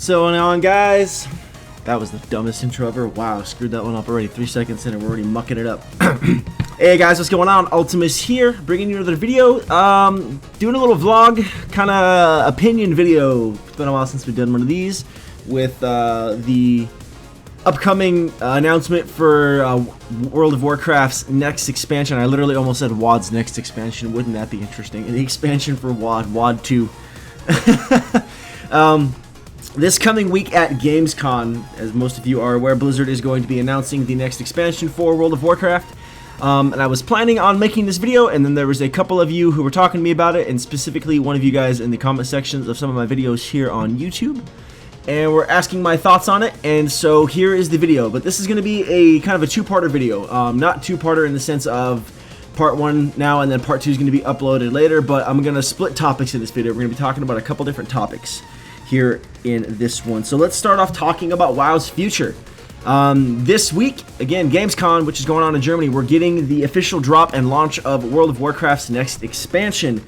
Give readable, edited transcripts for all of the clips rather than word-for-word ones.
going on, guys? That was the dumbest intro ever. Wow, screwed that one up already. 3 seconds in and we're already mucking it up. Hey guys, what's going on? Ultimus here, bringing you another video. Doing a little vlog, kind of opinion video. It's been a while since we've done one of these with the upcoming announcement for World of Warcraft's next expansion. I literally almost said WoD's next expansion. Wouldn't that be interesting? The expansion for WoD, WoD 2. This coming week at Gamescom, as most of you are aware, Blizzard is going to be announcing the next expansion for World of Warcraft. And I was planning on making this video, and then there was a couple of you who were talking to me about it, and specifically one of you guys in the comment sections of some of my videos here on YouTube. And we're asking my thoughts on it, and so here is the video. But this is going to be a kind of a two-parter video. Not two-parter in the sense of part 1 now and then part 2 is going to be uploaded later, but I'm going to split topics in this video. We're going to be talking about a couple different topics here in this one. So let's start off talking about WoW's future. This week, again, Gamescom, which is going on in Germany, we're getting the official drop and launch of World of Warcraft's next expansion.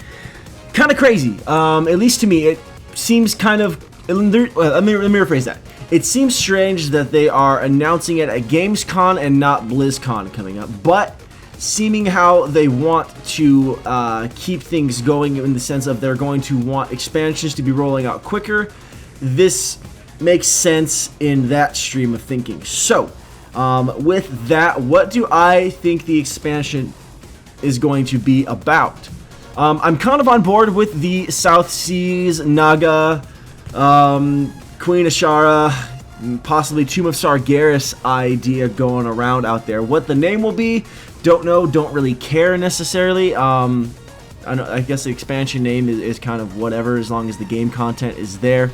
Kind of crazy, at least to me. It seems kind of, let me rephrase that. It seems strange that they are announcing it at Gamescom and not BlizzCon coming up, but seeming how they want to keep things going in the sense of they're going to want expansions to be rolling out quicker. This makes sense in that stream of thinking. So, with that, what do I think the expansion is going to be about? I'm kind of on board with the South Seas, Naga, Queen Ashara, possibly Tomb of Sargeras idea going around out there. What the name will be, don't know, don't really care necessarily. I guess the expansion name is kind of whatever, as long as the game content is there.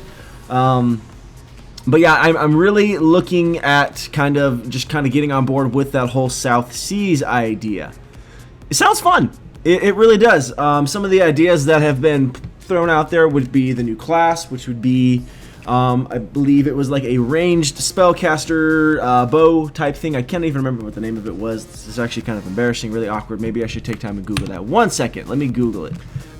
But yeah, I'm really looking at kind of getting on board with that whole South Seas idea. It sounds fun. It really does. Some of the ideas that have been thrown out there would be the new class, which would be, I believe it was like a ranged spellcaster bow type thing. I can't even remember what the name of it was. This is actually kind of embarrassing, really awkward. Maybe I should take time and Google that. 1 second, let me Google it.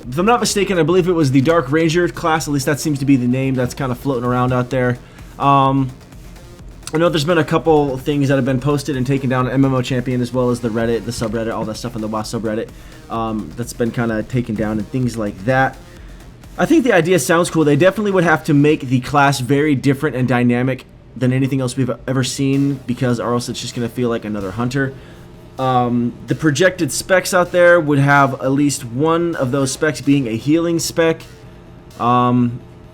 If I'm not mistaken, I believe it was the Dark Ranger class. At least that seems to be the name that's kind of floating around out there. I know there's been a couple things that have been posted and taken down on MMO Champion, as well as the Reddit, the subreddit, all that stuff in the WoW subreddit. That's been kind of taken down and things like that. I think the idea sounds cool. They definitely would have to make the class very different and dynamic than anything else we've ever seen, because or else it's just going to feel like another hunter. The projected specs out there would have at least one of those specs being a healing spec,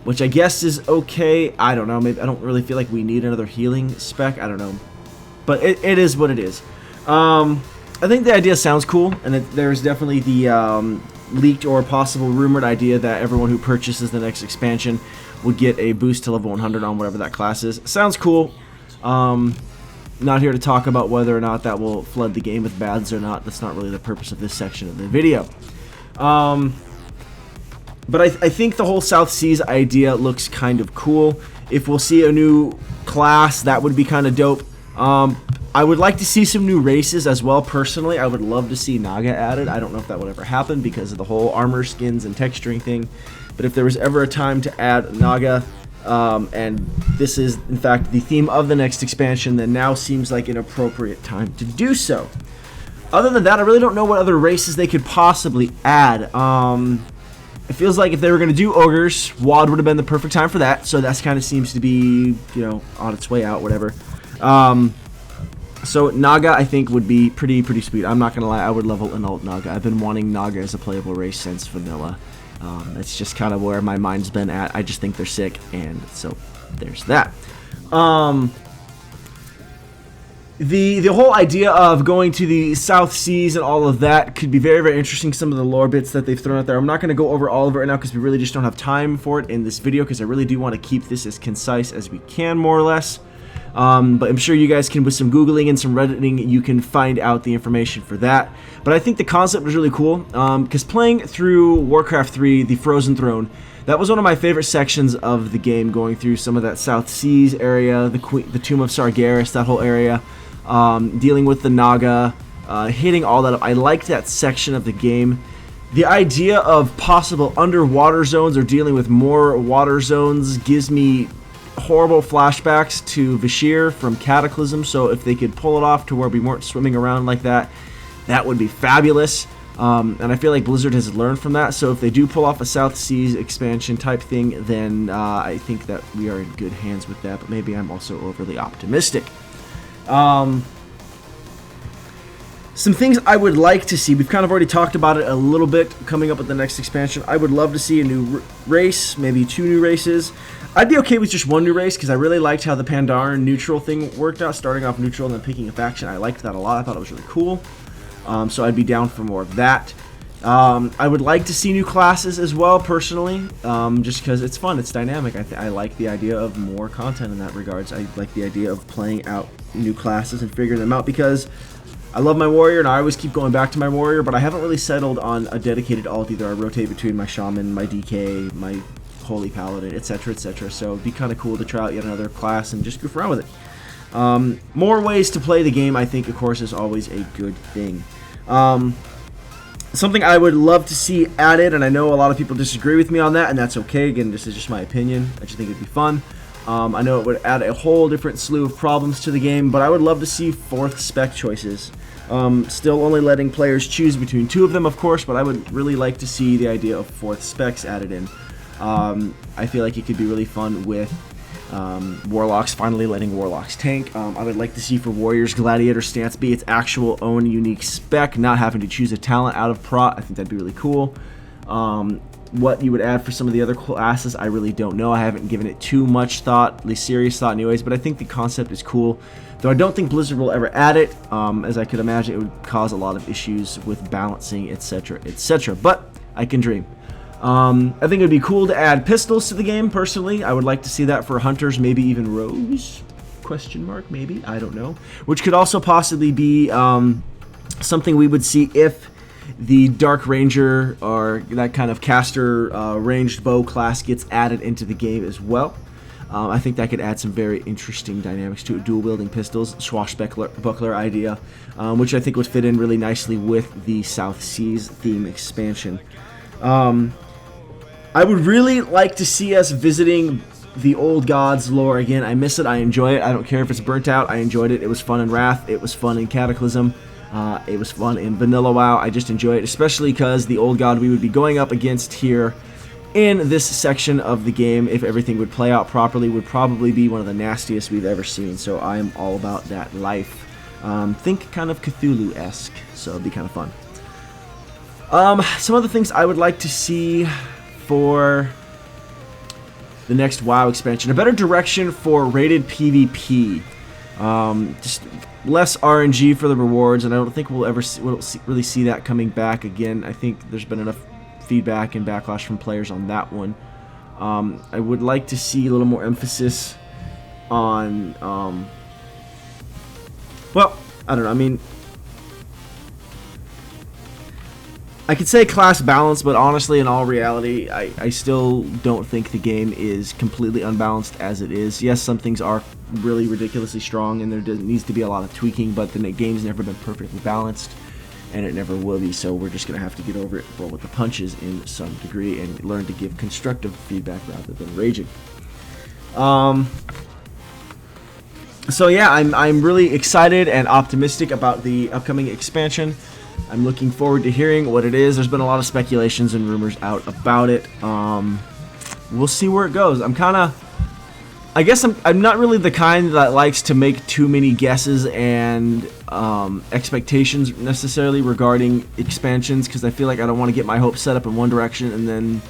which I guess is okay. I don't know. Maybe I don't really feel like we need another healing spec. I don't know. But it is what it is. I think the idea sounds cool, and there's definitely the leaked or possible rumored idea that everyone who purchases the next expansion would get a boost to level 100 on whatever that class is. Sounds cool. Not here to talk about whether or not that will flood the game with bads or not. That's not really the purpose of this section of the video. But I think the whole South Seas idea looks kind of cool. If we'll see a new class, that would be kind of dope. I would like to see some new races as well, personally. I would love to see Naga added. I don't know if that would ever happen because of the whole armor, skins, and texturing thing. But if there was ever a time to add Naga, and this is, in fact, the theme of the next expansion, then now seems like an appropriate time to do so. Other than that, I really don't know what other races they could possibly add. It feels like if they were going to do ogres, WoD would have been the perfect time for that. So that kind of seems to be, you know, on its way out, whatever. So Naga, I think, would be pretty sweet. I'm not going to lie, I would level an alt Naga. I've been wanting Naga as a playable race since vanilla. That's just kind of where my mind's been at. I just think they're sick, and so there's that. The whole idea of going to the South Seas and all of that could be very, very interesting. Some of the lore bits that they've thrown out there. I'm not going to go over all of it right now because we really just don't have time for it in this video, because I really do want to keep this as concise as we can, more or less. But I'm sure you guys can, with some Googling and some Redditing, you can find out the information for that. But I think the concept was really cool, because playing through Warcraft 3, the Frozen Throne, that was one of my favorite sections of the game, going through some of that South Seas area, the Tomb of Sargeras, that whole area, dealing with the Naga, hitting all that up. I liked that section of the game. The idea of possible underwater zones or dealing with more water zones gives me horrible flashbacks to Vashir from Cataclysm, so if they could pull it off to where we weren't swimming around like that, that would be fabulous. And I feel like Blizzard has learned from that, so if they do pull off a South Seas expansion type thing, then I think that we are in good hands with that, but maybe I'm also overly optimistic. Some things I would like to see, we've kind of already talked about it a little bit coming up with the next expansion. I would love to see a new race, maybe 2 new races. I'd be okay with just 1 new race, because I really liked how the Pandaren neutral thing worked out, starting off neutral and then picking a faction. I liked that a lot. I thought it was really cool. So I'd be down for more of that. I would like to see new classes as well, personally, just because it's fun, it's dynamic. I like the idea of more content in that regards. I like the idea of playing out new classes and figuring them out, because I love my warrior, and I always keep going back to my warrior, but I haven't really settled on a dedicated alt either. I rotate between my shaman, my DK, my holy paladin, etc., etc. So it'd be kind of cool to try out yet another class and just goof around with it. More ways to play the game, I think, of course, is always a good thing. Something I would love to see added, and I know a lot of people disagree with me on that, and that's okay. Again, this is just my opinion. I just think it'd be fun. I know it would add a whole different slew of problems to the game, but I would love to see 4th spec choices. Still only letting players choose between 2 of them, of course, but I would really like to see the idea of 4th specs added in. I feel like it could be really fun with Warlocks, finally letting Warlocks tank. I would like to see for Warriors Gladiator stance be its actual own unique spec, not having to choose a talent out of prot. I think that'd be really cool. What you would add for some of the other classes, I really don't know. I haven't given it too much thought, at least serious thought anyways, but I think the concept is cool. Though I don't think Blizzard will ever add it, as I could imagine it would cause a lot of issues with balancing, etc., etc., but I can dream. I think it would be cool to add pistols to the game, personally. I would like to see that for hunters, maybe even rogues? Question mark, maybe? I don't know. Which could also possibly be something we would see if the Dark Ranger or that kind of caster ranged bow class gets added into the game as well. I think that could add some very interesting dynamics to it. Dual wielding pistols, swashbuckler idea, which I think would fit in really nicely with the South Seas theme expansion. I would really like to see us visiting the Old Gods lore again. I miss it. I enjoy it. I don't care if it's burnt out. I enjoyed it. It was fun in Wrath. It was fun in Cataclysm. It was fun in Vanilla WoW. I just enjoy it, especially because the Old God we would be going up against here in this section of the game, if everything would play out properly, would probably be one of the nastiest we've ever seen. So I am all about that life. Think kind of Cthulhu-esque, so it'd be kind of fun. Some other things I would like to see for the next WoW expansion: a better direction for rated PvP. Just less RNG for the rewards, and I don't think we'll really see that coming back again. I think there's been enough feedback and backlash from players on that one. I would like to see a little more emphasis on, well, I don't know, I mean, I could say class balance, but honestly, in all reality, I still don't think the game is completely unbalanced as it is. Yes, some things are really ridiculously strong, and there needs to be a lot of tweaking, but the game's never been perfectly balanced, and it never will be, so we're just going to have to get over it, roll with the punches in some degree, and learn to give constructive feedback rather than raging. So yeah, I'm really excited and optimistic about the upcoming expansion. I'm looking forward to hearing what it is. There's been a lot of speculations and rumors out about it. We'll see where it goes. I guess I'm not really the kind that likes to make too many guesses and expectations necessarily regarding expansions, because I feel like I don't want to get my hopes set up in one direction and then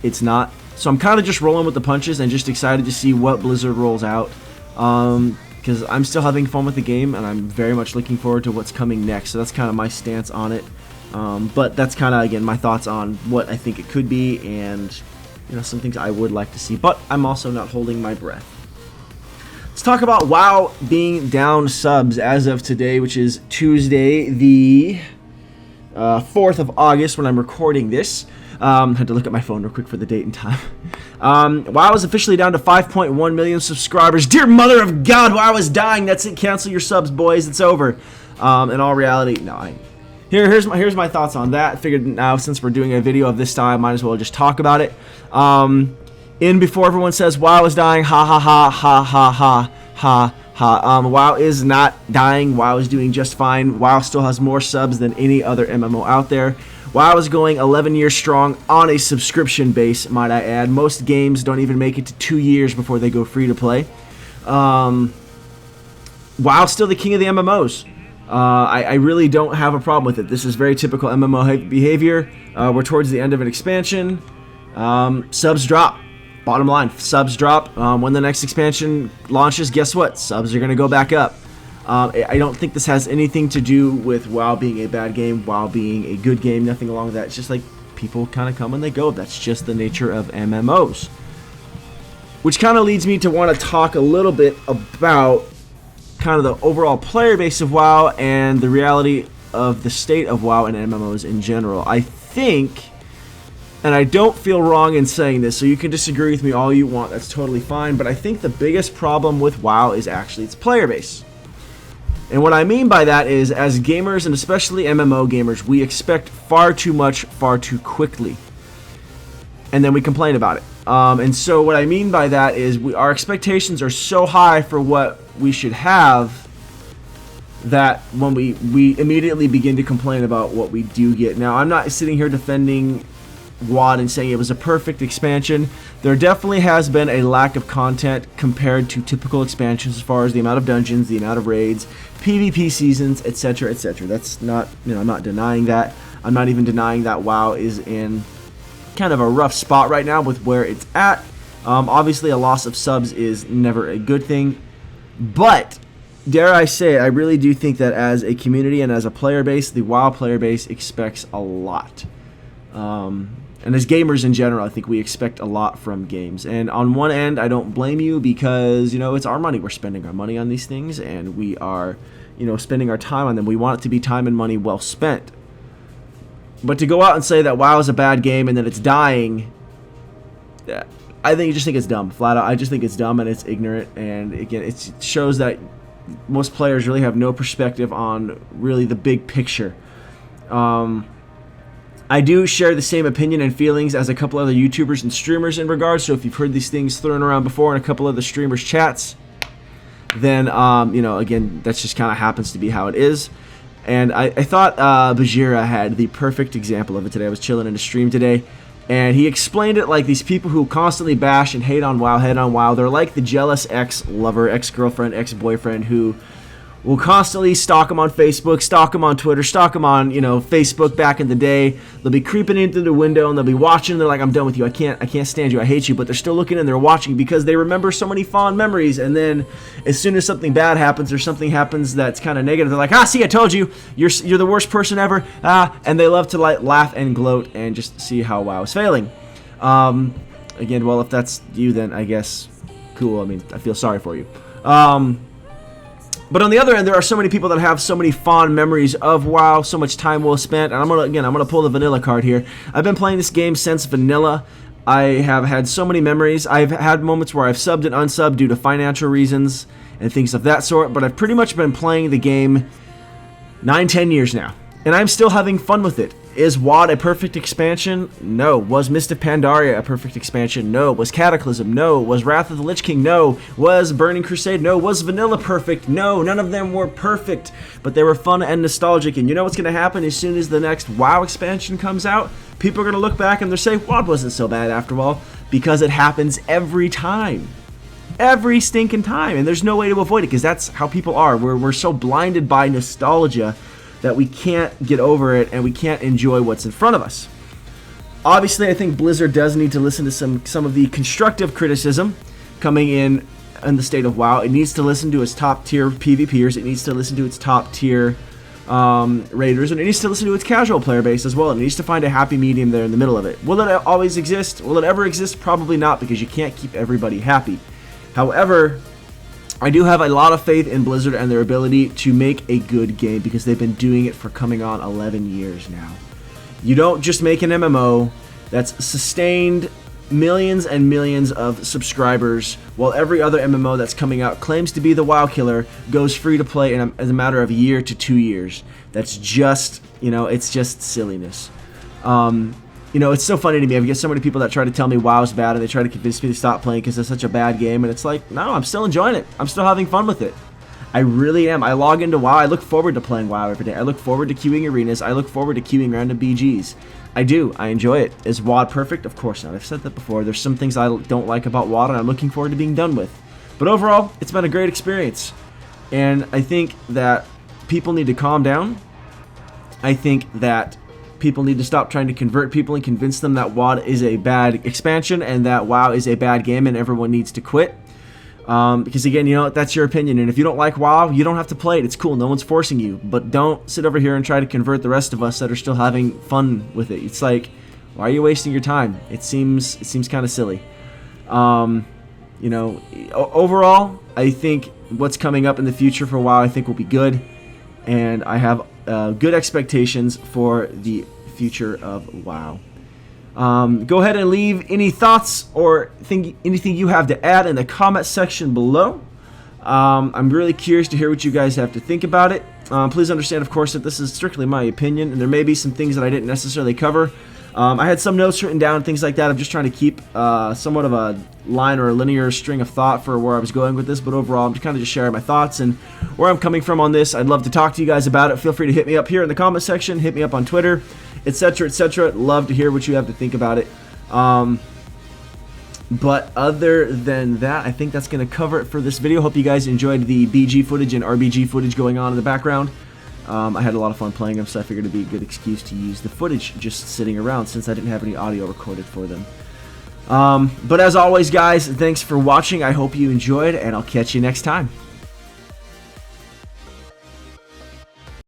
it's not. So I'm kind of just rolling with the punches and just excited to see what Blizzard rolls out. Because I'm still having fun with the game, and I'm very much looking forward to what's coming next. So that's kind of my stance on it. But that's kind of, again, my thoughts on what I think it could be, and some things I would like to see. But I'm also not holding my breath. Let's talk about WoW being down subs as of today, which is Tuesday, the 4th of August when I'm recording this. Had to look at my phone real quick for the date and time. WoW is officially down to 5.1 million subscribers. Dear mother of God, WoW is dying. That's it. Cancel your subs, boys. It's over. In all reality, no. Here's my thoughts on that. I figured now, since we're doing a video of this style, I might as well just talk about it. in before everyone says WoW is dying. Ha ha ha ha ha ha ha ha. WoW is not dying. WoW is doing just fine. WoW still has more subs than any other MMO out there. WoW is going 11 years strong on a subscription base, might I add. Most games don't even make it to 2 years before they go free to play. WoW's still the king of the MMOs. I really don't have a problem with it. This is very typical MMO behavior. We're towards the end of an expansion. Subs drop. Bottom line, subs drop. When the next expansion launches, guess what? Subs are going to go back up. I don't think this has anything to do with WoW being a bad game, WoW being a good game, nothing along that. It's just like people kind of come and they go. That's just the nature of MMOs. Which kind of leads me to want to talk a little bit about kind of the overall player base of WoW and the reality of the state of WoW and MMOs in general. I think, and I don't feel wrong in saying this, so you can disagree with me all you want, that's totally fine, but I think the biggest problem with WoW is actually its player base. And what I mean by that is, as gamers, and especially MMO gamers, we expect far too much, far too quickly. And then we complain about it. And so what I mean by that is our expectations are so high for what we should have that when we immediately begin to complain about what we do get. Now, I'm not sitting here defending WoD and saying it was a perfect expansion. There definitely has been a lack of content compared to typical expansions as far as the amount of dungeons, the amount of raids, PvP seasons, etc., etc. That's not, I'm not denying that. I'm not even denying that WoW is in kind of a rough spot right now with where it's at. Obviously, a loss of subs is never a good thing, but dare I say, I really do think that as a community and as a player base, the WoW player base expects a lot. And as gamers in general, I think we expect a lot from games. And on one end, I don't blame you because, it's our money. We're spending our money on these things, and we are, spending our time on them. We want it to be time and money well spent. But to go out and say that WoW is a bad game and that it's dying, I just think it's dumb. Flat out, I just think it's dumb and it's ignorant. And again, it shows that most players really have no perspective on really the big picture. I do share the same opinion and feelings as a couple other YouTubers and streamers in regards. So if you've heard these things thrown around before in a couple other streamers' chats, then, again, that just kind of happens to be how it is. And I thought Bajira had the perfect example of it today. I was chilling in a stream today, and he explained it like these people who constantly bash and hate on WoW, they're like the jealous ex-lover, ex-girlfriend, ex-boyfriend who will constantly stalk him on Facebook, stalk him on Twitter, stalk him on, Facebook back in the day. They'll be creeping into the window and they'll be watching. And they're like, I'm done with you. I can't stand you. I hate you. But they're still looking and they're watching because they remember so many fond memories. And then as soon as something bad happens or something happens that's kind of negative, they're like, see, I told you, you're the worst person ever. And they love to laugh and gloat and just see how WoW is failing. Again, well, if that's you, then I guess cool. I mean, I feel sorry for you. But on the other end, there are so many people that have so many fond memories of WoW, so much time well spent. And I'm gonna pull the vanilla card here. I've been playing this game since vanilla. I have had so many memories. I've had moments where I've subbed and unsubbed due to financial reasons and things of that sort. But I've pretty much been playing the game 9-10 years now, and I'm still having fun with it. Is WoD a perfect expansion? No. Was Mist of Pandaria a perfect expansion? No. Was Cataclysm? No. Was Wrath of the Lich King? No. Was Burning Crusade? No. Was Vanilla perfect? No. None of them were perfect, but they were fun and nostalgic. And you know what's going to happen as soon as the next WoW expansion comes out? People are going to look back and they'll say, WoD wasn't so bad after all, because it happens every time. Every stinking time. And there's no way to avoid it, because that's how people are. We're so blinded by nostalgia that we can't get over it and we can't enjoy what's in front of us. Obviously, I think Blizzard does need to listen to some of the constructive criticism coming in the state of WoW. It needs to listen to its top tier PvPers. It needs to listen to its top tier raiders, and it needs to listen to its casual player base as well. It needs to find a happy medium there in the middle of it. Will it always exist? Will it ever exist? Probably not, because you can't keep everybody happy. However, I do have a lot of faith in Blizzard and their ability to make a good game, because they've been doing it for coming on 11 years now. You don't just make an MMO that's sustained millions and millions of subscribers, while every other MMO that's coming out claims to be the WoW killer, goes free to play in a matter of a year to 2 years. That's just, it's just silliness. you know, it's so funny to me. I get so many people that try to tell me WoW's bad, and they try to convince me to stop playing because it's such a bad game, and it's like, no, I'm still enjoying it. I'm still having fun with it. I really am. I log into WoW. I look forward to playing WoW every day. I look forward to queuing arenas. I look forward to queuing random BGs. I do. I enjoy it. Is WoD perfect? Of course not. I've said that before. There's some things I don't like about WoD, and I'm looking forward to being done with. But overall, it's been a great experience. And I think that people need to calm down. I think that people need to stop trying to convert people and convince them that WoD is a bad expansion and that WoW is a bad game and everyone needs to quit. Because again, you know, that's your opinion, and if you don't like WoW, you don't have to play it. It's cool. No one's forcing you. But don't sit over here and try to convert the rest of us that are still having fun with it. It's like, why are you wasting your time? It seems kind of silly. You know, overall, I think what's coming up in the future for WoW, I think will be good, and I have good expectations for the future of WoW. Go ahead and leave any thoughts or anything you have to add in the comment section below. I'm really curious to hear what you guys have to think about it. Please understand, of course, that this is strictly my opinion, and there may be some things that I didn't necessarily cover. I had some notes written down, things like that. I'm just trying to keep somewhat of a line or a linear string of thought for where I was going with this, but overall, I'm kind of just sharing my thoughts and where I'm coming from on this. I'd love to talk to you guys about it. Feel free to hit me up here in the comment section, hit me up on Twitter, etc., etc. Love to hear what you have to think about it. But other than that, I think that's going to cover it for this video. Hope you guys enjoyed the BG footage and RBG footage going on in the background. I had a lot of fun playing them, so I figured it'd be a good excuse to use the footage just sitting around since I didn't have any audio recorded for them. But as always, guys, thanks for watching. I hope you enjoyed, and I'll catch you next time.